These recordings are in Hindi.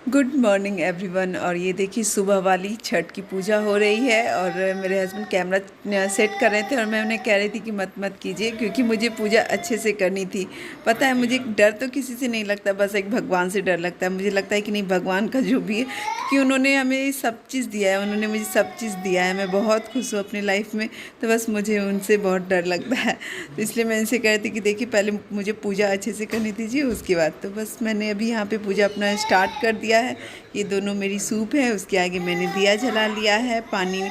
Good morning everyone. और ये देखिए सुबह वाली छठ की पूजा हो रही है और मेरे हस्बैंड कैमरा सेट कर रहे थे और मैं उन्हें कह रही थी कि मत कीजिए क्योंकि मुझे पूजा अच्छे से करनी थी। पता है मुझे डर तो किसी से नहीं लगता, बस एक भगवान से डर लगता है। मुझे लगता है कि नहीं, भगवान का जो भी है, क्योंकि उन्होंने हमें सब चीज़ दिया है, उन्होंने मुझे सब चीज़ दिया है। मैं बहुत खुश हूँ अपनी लाइफ में, तो बस मुझे उनसे बहुत डर लगता है। तो इसलिए मैं इनसे कह रही थी कि देखिए पहले मुझे पूजा अच्छे से करनी दीजिए, उसके बाद। तो बस मैंने अभी यहाँ पे पूजा अपना स्टार्ट कर दिया है। ये दोनों मेरी सूप है, उसके आगे मैंने दिया जला लिया है। पानी,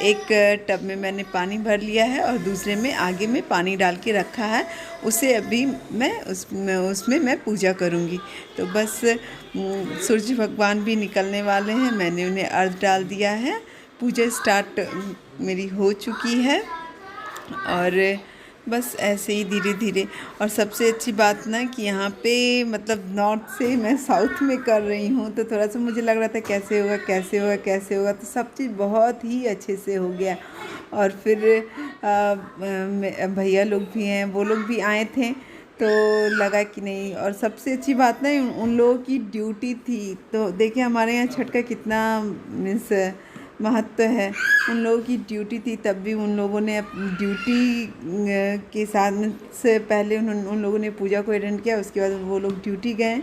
एक टब में मैंने पानी भर लिया है और दूसरे में आगे में पानी डाल के रखा है। उसे अभी मैं उसमें मैं पूजा करूँगी। तो बस सूरज भगवान भी निकलने वाले हैं, मैंने उन्हें अर्घ डाल दिया है। पूजा स्टार्ट मेरी हो चुकी है और बस ऐसे ही धीरे धीरे। और सबसे अच्छी बात ना कि यहाँ पे मतलब नॉर्थ से मैं साउथ में कर रही हूँ, तो थोड़ा सा मुझे लग रहा था कैसे होगा कैसे होगा कैसे होगा, तो सब चीज़ बहुत ही अच्छे से हो गया। और फिर भैया लोग भी हैं, वो लोग भी आए थे, तो लगा कि नहीं। और सबसे अच्छी बात ना उन लोगों की ड्यूटी थी। तो देखिए हमारे यहाँ छठ का कितना मीन्स महत्व है। उन लोगों की ड्यूटी थी, तब भी उन लोगों ने ड्यूटी के साथ से पहले उन लोगों ने पूजा को अटेंड किया, उसके बाद वो लोग ड्यूटी गए।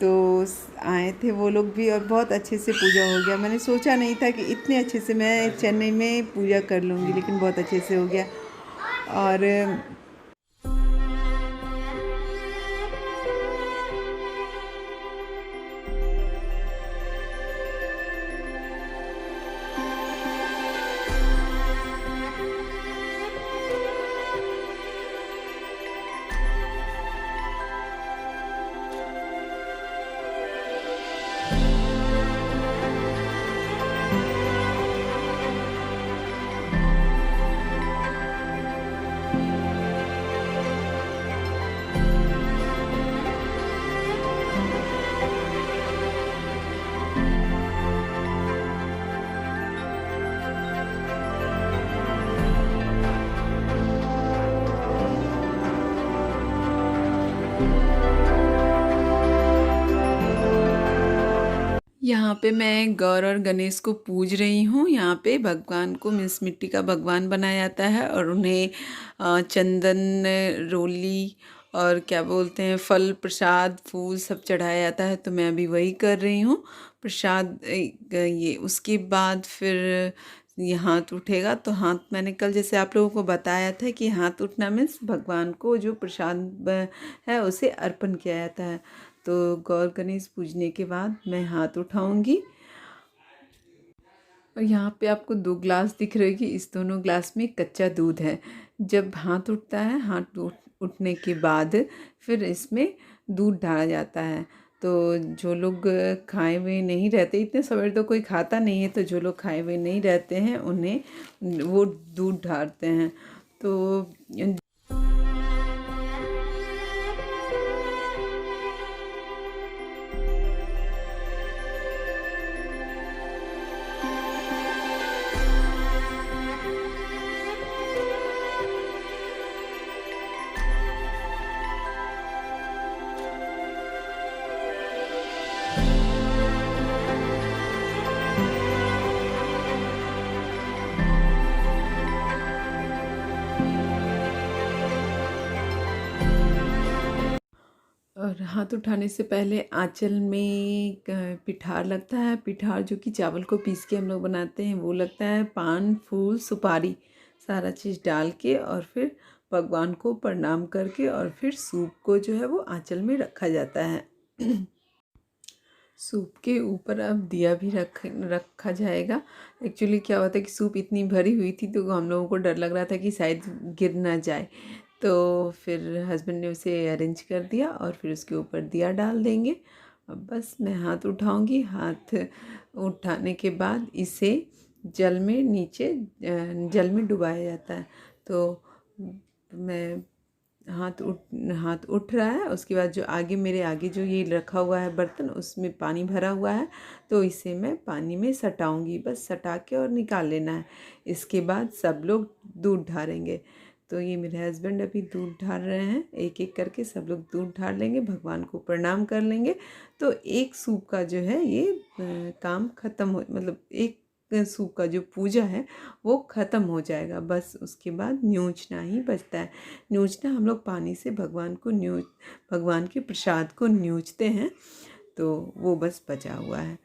तो आए थे वो लोग भी और बहुत अच्छे से पूजा हो गया। मैंने सोचा नहीं था कि इतने अच्छे से मैं चेन्नई में पूजा कर लूँगी, लेकिन बहुत अच्छे से हो गया। और यहाँ पे मैं गौर और गणेश को पूज रही हूँ। यहाँ पे भगवान को मीन्स मिट्टी का भगवान बनाया जाता है और उन्हें चंदन, रोली और क्या बोलते हैं, फल प्रसाद फूल सब चढ़ाया जाता है। तो मैं अभी वही कर रही हूँ प्रसाद। ये उसके बाद फिर ये हाथ उठेगा। तो हाथ मैंने कल जैसे आप लोगों को बताया था कि हाथ उठना मीन्स भगवान को जो प्रसाद है उसे अर्पण किया जाता है। तो गौर गणेश पूजने के बाद मैं हाथ उठाऊंगी। और यहाँ पे आपको 2 ग्लास दिख रहे कि इस दोनों ग्लास में कच्चा दूध है। जब हाथ उठता है, उठने के बाद फिर इसमें दूध डाला जाता है। तो जो लोग खाए हुए नहीं रहते, इतने सवेरे तो कोई खाता नहीं है, तो जो लोग खाए हुए नहीं रहते हैं उन्हें वो दूध डालते हैं। तो और हाथ उठाने से पहले आंचल में पिठार लगता है। पिठार जो कि चावल को पीस के हम लोग बनाते हैं वो लगता है। पान, फूल, सुपारी सारा चीज़ डाल के और फिर भगवान को प्रणाम करके और फिर सूप को जो है वो आंचल में रखा जाता है। सूप के ऊपर अब दिया भी रखा जाएगा। एक्चुअली क्या होता है कि सूप इतनी भरी हुई थी तो हम लोगों को डर लग रहा था कि शायद गिर ना जाए, तो फिर हस्बैंड ने उसे अरेंज कर दिया और फिर उसके ऊपर दिया डाल देंगे। अब बस मैं हाथ उठाऊंगी। हाथ उठाने के बाद इसे जल में नीचे जल में डुबाया जाता है। तो मैं हाथ उठ रहा है। उसके बाद जो आगे मेरे आगे जो ये रखा हुआ है बर्तन, उसमें पानी भरा हुआ है, तो इसे मैं पानी में सटाऊंगी। बस सटा के और निकाल लेना है। इसके बाद सब लोग दूध ढारेंगे। तो ये मेरे हस्बैंड अभी दूध ढाल रहे हैं, एक एक करके सब लोग दूध ढाल लेंगे, भगवान को प्रणाम कर लेंगे। तो एक सूप का जो है ये काम ख़त्म हो, मतलब एक सूप का जो पूजा है वो ख़त्म हो जाएगा। बस उसके बाद न्योछना ही बचता है। न्योछना हम लोग पानी से भगवान के प्रसाद को न्योछते हैं, तो वो बस बचा हुआ है।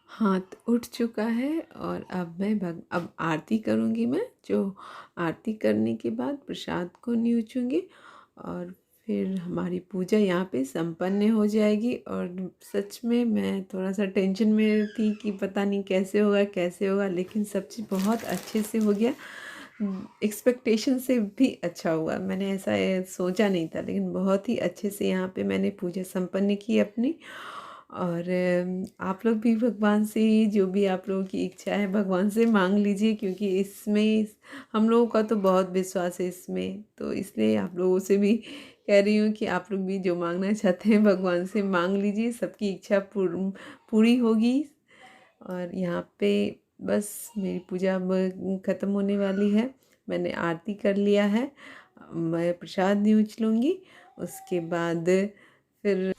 हाथ उठ चुका है और अब आरती करूँगी मैं। जो आरती करने के बाद प्रसाद को न्योछूंगी और फिर हमारी पूजा यहाँ पे संपन्न हो जाएगी। और सच में मैं थोड़ा सा टेंशन में थी कि पता नहीं कैसे होगा, लेकिन सब चीज़ बहुत अच्छे से हो गया। एक्सपेक्टेशन से भी अच्छा हुआ। मैंने ऐसा सोचा नहीं था, लेकिन बहुत ही अच्छे से यहाँ पे मैंने पूजा संपन्न की अपनी। और आप लोग भी भगवान से जो भी आप लोगों की इच्छा है भगवान से मांग लीजिए, क्योंकि इसमें हम लोगों का तो बहुत विश्वास है इसमें। तो इसलिए आप लोगों से भी कह रही हूँ कि आप लोग भी जो मांगना चाहते हैं भगवान से मांग लीजिए, सबकी इच्छा पूरी होगी। और यहाँ पे बस मेरी पूजा अब ख़त्म होने वाली है। मैंने आरती कर लिया है, मैं प्रसाद न्योछ लूँगी, उसके बाद फिर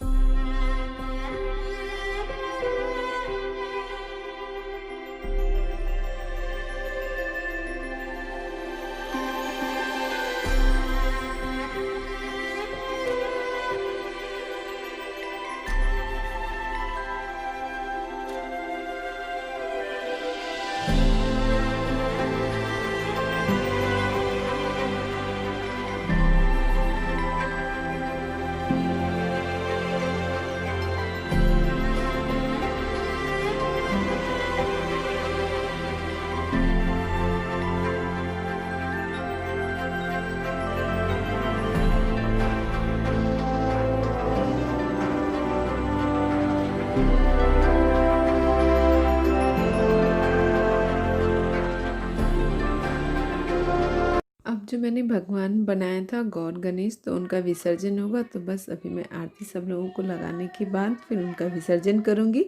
जो मैंने भगवान बनाया था गौर गणेश, तो उनका विसर्जन होगा। तो बस अभी मैं आरती सब लोगों को लगाने के बाद फिर उनका विसर्जन करूँगी।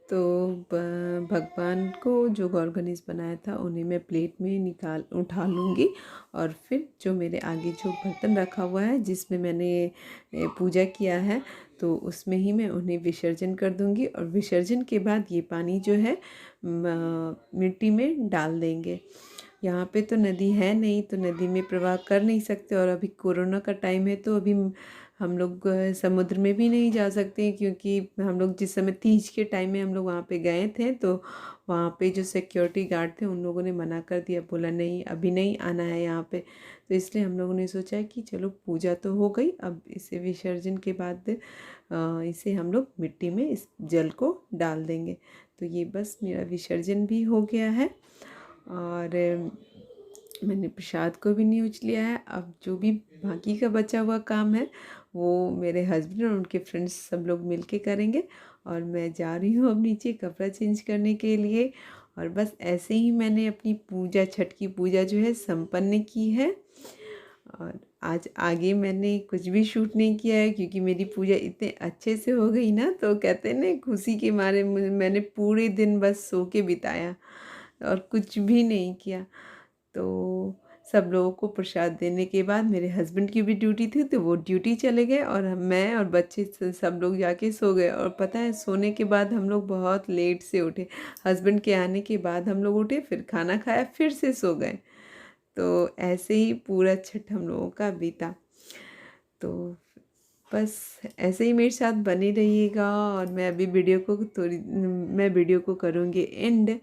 तो भगवान को जो गौर गणेश बनाया था उन्हें मैं प्लेट में उठा लूँगी, और फिर जो मेरे आगे जो बर्तन रखा हुआ है जिसमें मैंने पूजा किया है, तो उसमें ही मैं उन्हें विसर्जन कर दूँगी। और विसर्जन के बाद ये पानी जो है मिट्टी में डाल देंगे। यहाँ पे तो नदी है नहीं, तो नदी में प्रवाह कर नहीं सकते, और अभी कोरोना का टाइम है तो अभी हम लोग समुद्र में भी नहीं जा सकते हैं, क्योंकि हम लोग जिस समय तीज के टाइम में हम लोग वहाँ पे गए थे, तो वहाँ पे जो सिक्योरिटी गार्ड थे उन लोगों ने मना कर दिया, बोला नहीं अभी नहीं आना है यहाँ पे। तो इसलिए हम लोगों ने सोचा कि चलो पूजा तो हो गई, अब इसे विसर्जन के बाद इसे हम लोग मिट्टी में इस जल को डाल देंगे। तो ये बस मेरा विसर्जन भी हो गया है, और मैंने प्रसाद को भी न्यूच लिया है। अब जो भी बाकी का बचा हुआ काम है वो मेरे हस्बैंड और उनके फ्रेंड्स सब लोग मिलके करेंगे, और मैं जा रही हूँ अब नीचे कपड़ा चेंज करने के लिए। और बस ऐसे ही मैंने अपनी पूजा, छठ की पूजा जो है संपन्न की है। और आज आगे मैंने कुछ भी शूट नहीं किया है, क्योंकि मेरी पूजा इतने अच्छे से हो गई ना, तो कहते हैं ना खुशी के मारे मैंने पूरे दिन बस सो के बिताया और कुछ भी नहीं किया। तो सब लोगों को प्रसाद देने के बाद मेरे हस्बैंड की भी ड्यूटी थी, तो वो ड्यूटी चले गए, और मैं और बच्चे सब लोग जाके सो गए। और पता है सोने के बाद हम लोग बहुत लेट से उठे, हस्बैंड के आने के बाद हम लोग उठे, फिर खाना खाया, फिर से सो गए। तो ऐसे ही पूरा छठ हम लोगों का बीता। तो बस ऐसे ही मेरे साथ बने रहिएगा, और मैं अभी वीडियो को करूँगी एंड,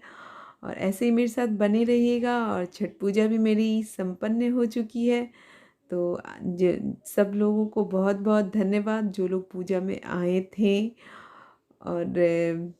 और ऐसे ही मेरे साथ बने रहिएगा। और छठ पूजा भी मेरी संपन्न हो चुकी है। तो सब लोगों को बहुत बहुत धन्यवाद जो लोग पूजा में आए थे। और